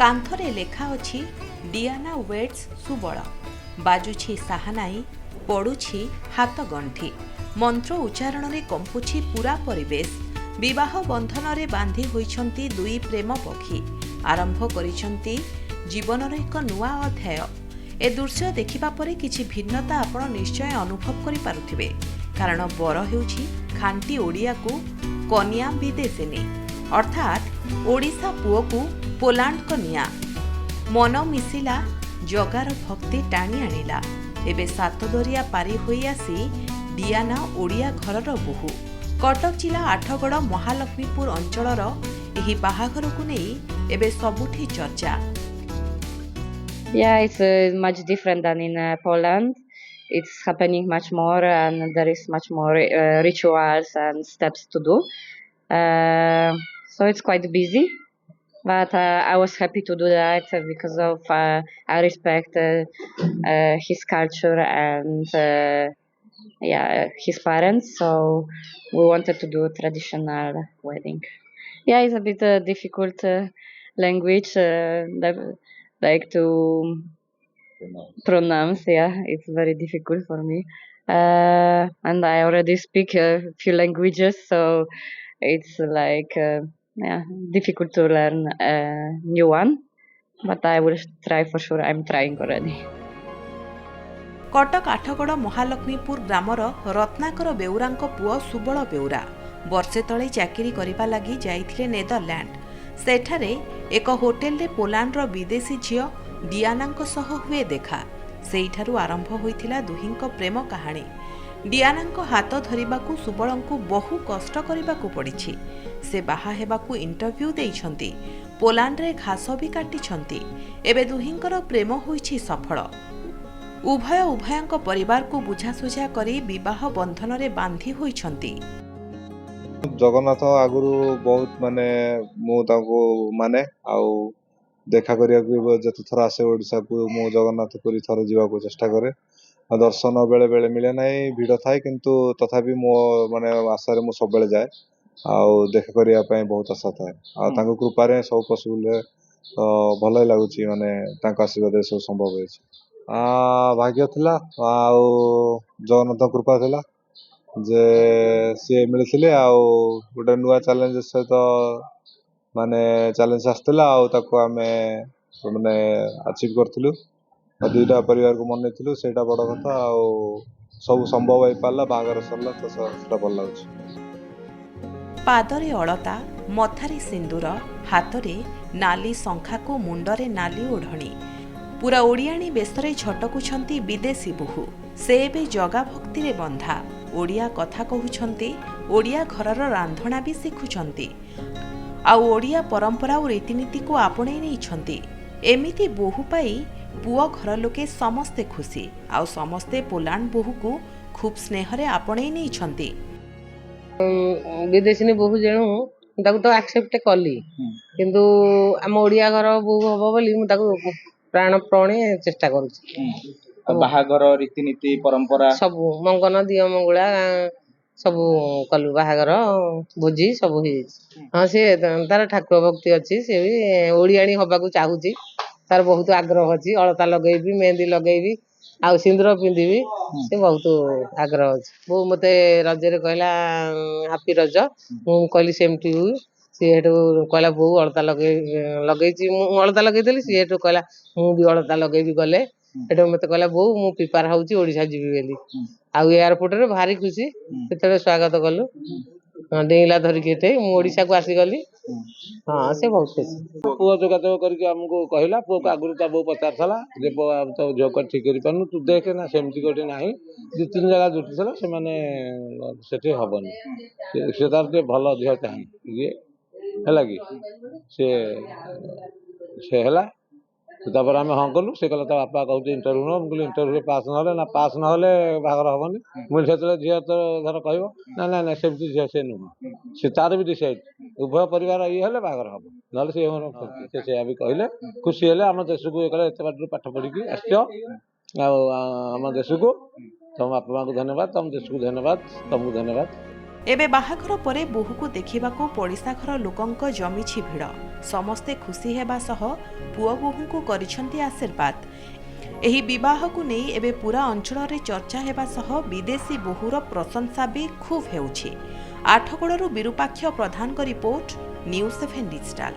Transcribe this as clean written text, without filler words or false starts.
କାନ୍ଥରେ ଲେଖା ଅଛି Diana weights Subal, ବାଜୁଛି ସାହାନାଇ, ପଡ଼ୁଛି ହାତ ଗଣ୍ଠି। ମନ୍ତ୍ର ଉଚ୍ଚାରଣରେ କମ୍ପୁଛି ପୁରା ପରିବେଶ। ବିବାହ ବନ୍ଧନରେ ବାନ୍ଧି ହୋଇଛନ୍ତି ଦୁଇ ପ୍ରେମ ପକ୍ଷୀ। ଆରମ୍ଭ କରିଛନ୍ତି ଜୀବନର ଏକ ନୂଆ ଅଧ୍ୟାୟ। ଏ ଦୃଶ୍ୟ ଦେଖିବା ପରେ କିଛି ଭିନ୍ନତା ଆପଣ ନିଶ୍ଚୟ ଅନୁଭବ କରିପାରୁଥିବେ, କାରଣ ବର ହେଉଛି ଖାଣ୍ଟି ଓଡ଼ିଆକୁ କନିଆ ବିଦେଶିନୀ, ଅର୍ଥାତ୍ ଓଡ଼ିଶା ପୁଅକୁ ପୋଲାଣ୍ଡ କନିଆ। ମନ ମିଶିଲା, ଜଗାର ଭକ୍ତି ଟାଣି ଆଣିଲା। ଏବେ ସାତଦରିଆ ପାରି ହୋଇ ଆସି ଡିଆନା ଓଡ଼ିଆ ଘରର ବୋହୂ। କଟକ ଜିଲ୍ଲା ଆଠଗଡ଼ ମହାଲକ୍ଷ୍ମୀପୁର ଅଞ୍ଚଳର ଏହି ବାହାଘରକୁ ନେଇ ଏବେ ସବୁଠି ଚର୍ଚ୍ଚା। Yeah, it's much different than in Poland. It's happening much more, and there is much more rituals and steps to do. So it's quite busy, but I was happy to do that because of I respect his culture and his parents. So we wanted to do a traditional wedding. Yeah, it's a bit difficult language, like to pronounce. Yeah, it's very difficult for me, and I already speak a few languages, so it's like difficult to learn a new one. But I will try for sure. I'm trying already. Cuttack Athagarh ମହାଲକ୍ଷ୍ମୀପୁର ଗ୍ରାମର ରତ୍ନାକର ବେଉରାଙ୍କ ପୁଅ ସୁବଳ ବେଉରା ବର୍ଷେ ତଳେ ଚାକିରି କରିବା ଲାଗି ଯାଇଥିଲେ Netherland. ସେଠାରେ ଏକ ହୋଟେଲରେ ପୋଲାଣ୍ଡର ବିଦେଶୀ ଝିଅ ଡିଆନାଙ୍କ ସହ ହୁଏ ଦେଖା। ସେଇଠାରୁ ଆରମ୍ଭ ହୋଇଥିଲା ଦୁହିଁଙ୍କ ପ୍ରେମ କାହାଣୀ। ଡିଆନାଙ୍କ ହାତ ଧରିବାକୁ ସୁବଳଙ୍କୁ ବହୁ କଷ୍ଟ କରିବାକୁ ପଡ଼ିଛି। ସେ ବାହା ହେବାକୁ ଇଣ୍ଟରଭ୍ୟୁ ଦେଇଛନ୍ତି, ପୋଲାଣ୍ଡରେ ଘାସ ବି କାଟିଛନ୍ତି। ଏବେ ଦୁହିଁଙ୍କର ପ୍ରେମ ହୋଇଛି ସଫଳ। ଉଭୟଙ୍କ ପରିବାରକୁ ବୁଝାସୁଝା କରି ବିବାହ ବନ୍ଧନରେ ବାନ୍ଧି ହୋଇଛନ୍ତି। ଜଗନ୍ନାଥ ଆଗରୁ ବହୁତ ମୁଁ ତାଙ୍କୁ ଆଉ ଦେଖା କରିବାକୁ ଯେତେ ଥର ଆସେ ଓଡ଼ିଶାକୁ ମୁଁ ଜଗନ୍ନାଥ ପୁରୀ ଥରେ ଯିବାକୁ ଚେଷ୍ଟା କରେ। ଦର୍ଶନ ବେଳେ ବେଳେ ମିଳେ ନାହିଁ, ଭିଡ଼ ଥାଏ, କିନ୍ତୁ ତଥାପି ମୋ ଆଶାରେ ମୁଁ ସବୁବେଳେ ଯାଏ। ଆଉ ଦେଖା କରିବା ପାଇଁ ବହୁତ ଆଶା ଥାଏ। ଆଉ ତାଙ୍କ କୃପାରେ ସବୁ ପସିବୁଲ ଭଲ ଲାଗୁଛି, ତାଙ୍କ ଆଶୀର୍ବାଦରେ ସବୁ ସମ୍ଭବ ହେଇଛି। ଭାଗ୍ୟ ଥିଲା ଆଉ ଜଗନ୍ନାଥ କୃପା ଥିଲା ଯେ ସିଏ ମିଳିଥିଲେ। ଆଉ ଗୋଟେ ନୂଆ ଚ୍ୟାଲେଞ୍ଜ ସହିତ ଚ୍ୟାଲେଞ୍ଜ ଆସିଥିଲା, ଆଉ ତାକୁ ଆମେ ଆଚିଭ୍ କରିଥିଲୁ। ଦୁଇଟା ପରିବାରକୁ ମନେଇଥିଲୁ, ସେଇଟା ବଡ଼ କଥା। ଆଉ ସବୁ ସମ୍ଭବ ହେଇପାରିଲା, ବାହାଘର ସରିଲା, ତ ସେଟା ଭଲ ଲାଗୁଛି। ପାଦରେ ଅଳତା, ମଥାରେ ସିନ୍ଦୁର, ହାତରେ ନାଲି ଶଙ୍ଖାକୁ ମୁଣ୍ଡରେ ନାଲି ଓଢ଼ଣୀ, ପୁରା ଓଡ଼ିଆଣୀ ବେଶରେ ଝଟକୁଛନ୍ତି ବିଦେଶୀ ବୋହୂ। ସେ ଏବେ ଜଗା ଭକ୍ତିରେ ବନ୍ଧା। ଓଡ଼ିଆ କଥା କହୁଛନ୍ତି, ଓଡ଼ିଆ ଘରର ରାନ୍ଧଣା ବି ଶିଖୁଛନ୍ତି, ଆଉ ଓଡ଼ିଆ ପରମ୍ପରା ଓ ରୀତିନୀତିକୁ ଆପଣେଇ ନେଇଛନ୍ତି। ଏମିତି ବୋହୂ ପାଇ ପୁଅ ଘର ଲୋକେ ସମସ୍ତେ ଖୁସି, ଆଉ ସମସ୍ତେ ପୋଲାଣ୍ଡ ବୋହୂକୁ ଖୁବ୍ ସ୍ନେହରେ ଆପଣେଇ ନେଇଛନ୍ତି। ବିଦେଶିନୀ ବୋହୂ ଯେଣୁ ମୁଁ ତାକୁ ତ ଆକ୍ସେପ୍ଟ କଲି, କିନ୍ତୁ ଆମ ଓଡ଼ିଆ ଘର ବୋହୂ ହବ ବୋଲି ମୁଁ ତାକୁ ପ୍ରାଣପଣେ ଚେଷ୍ଟା କରୁଛି। ବାହାଘର ରୀତିନୀତି ପରମ୍ପରା ସବୁ ମଙ୍ଗନ ଦିଅ ମଙ୍ଗୁଳା ସବୁ କଲୁ, ବାହାଘର ଭୋଜି ସବୁ ହେଇଯାଇଛି। ହଁ, ସିଏ ତାର ଠାକୁର ଭକ୍ତି ଅଛି, ସିଏ ବି ଓଡ଼ିଆଣୀ ହବାକୁ ଚାହୁଁଛି। ତାର ବହୁତ ଆଗ୍ରହ ଅଛି। ଅଳତା ଲଗେଇବି, ମେହେନ୍ଦି ଲଗେଇବି, ଆଉ ସିନ୍ଦୁର ପିନ୍ଧିବି, ସେ ବହୁତ ଆଗ୍ରହ ଅଛି। ବୋଉ ମତେ ରଜରେ କହିଲା ହାପି ରଜ, ମୁଁ କହିଲି ସେମିତି ହୁଏ। ସିଏ ହେଠୁ କହିଲା ବୋଉ ଅଳତା ଲଗେଇଛି, ମୁଁ ଅଳତା ଲଗେଇଥିଲି। ସିଏ ହେଠୁ କହିଲା ମୁଁ ବି ଅଳତା ଲଗେଇବି ଗଲେ। ସେଠୁ ମତେ କହିଲା ବୋଉ ମୁଁ ପ୍ରିପାର ହଉଛି ଓଡ଼ିଶା ଯିବି ବୋଲି। ଆଉ ଏୟାରପୋର୍ଟରେ ଭାରି ଖୁସି, ସେତେବେଳେ ସ୍ୱାଗତ କଲୁ, ଡେଇଁଲା ଧରିକି ଏଠେ ମୁଁ ଓଡ଼ିଶାକୁ ଆସିଗଲି। ହଁ, ସେ ବହୁତ ଖୁସି। ପୁଅ ଯୋଗାଯୋଗ କରିକି ଆମକୁ କହିଲା, ପୁଅକୁ ଆଗରୁ ତା ବୋଉ ପଚାରିଥିଲା ଯେ ତୋ ଝିଅ ଠିକ୍ କରିପାରୁନୁ, ତୁ ଦେଖେ ନା ସେମିତି ଗୋଟେ ନାହିଁ, 2-3 ଜାଗା ଜୁଟିଥିଲା, ସେମାନେ ସେଠି ହବନି। ସେ ତାର ଟିକେ ଭଲ ଝିଅ ଚାହେଁ ଇଏ ହେଲା କି ସେ ହେଲା। ତାପରେ ଆମେ ହଁ କଲୁ। ସେ କହିଲା ତା ବାପା କହୁଛି ଇଣ୍ଟରଭ୍ୟୁ ନେବ। ମୁଁ କହିଲି ଇଣ୍ଟରଭ୍ୟୁରେ ପାସ୍ ନହେଲେ ନା, ପାସ୍ ନହେଲେ ବାହାଘର ହବନି। ମୁଁ ସେତେବେଳେ ଝିଅ ତ ଧର କହିବ ନା ସେମିତି ଝିଅ ସେ ନୁହଁ, ସେ ତାର ବି ଡିସାଇଡ୍, ଉଭୟ ପରିବାର ଇଏ ହେଲେ ବାହାଘର ହବ, ନହେଲେ ସେ ସେଇଆ ବି କହିଲେ। ଖୁସି ହେଲେ। ଆମ ଦେଶକୁ ଇଏ କଲେ, ଏତେ ବାଟରୁ ପାଠ ପଢିକି ଆସିଛ, ଆଉ ଆମ ଦେଶକୁ ତମ ବାପା ମାଙ୍କୁ ଧନ୍ୟବାଦ, ତମ ଦେଶକୁ ଧନ୍ୟବାଦ, ତମକୁ ଧନ୍ୟବାଦ। एबे बाहाघर परे बोहूको देखिबाको पड़िशा घर लोकंक जमिछि भिड़ समस्ते खुशी हेबा सह पुओ बोहूको करिछन्ति आशीर्वाद। एही विवाहको नै एबे पूरा अंचल चर्चा हेबा सह विदेशी बोहूर प्रशंसा भी खूब हेउछि। आठगड़रू विरूपाक्ष प्रधान रिपोर्ट न्यूज 7 डिजिटाल।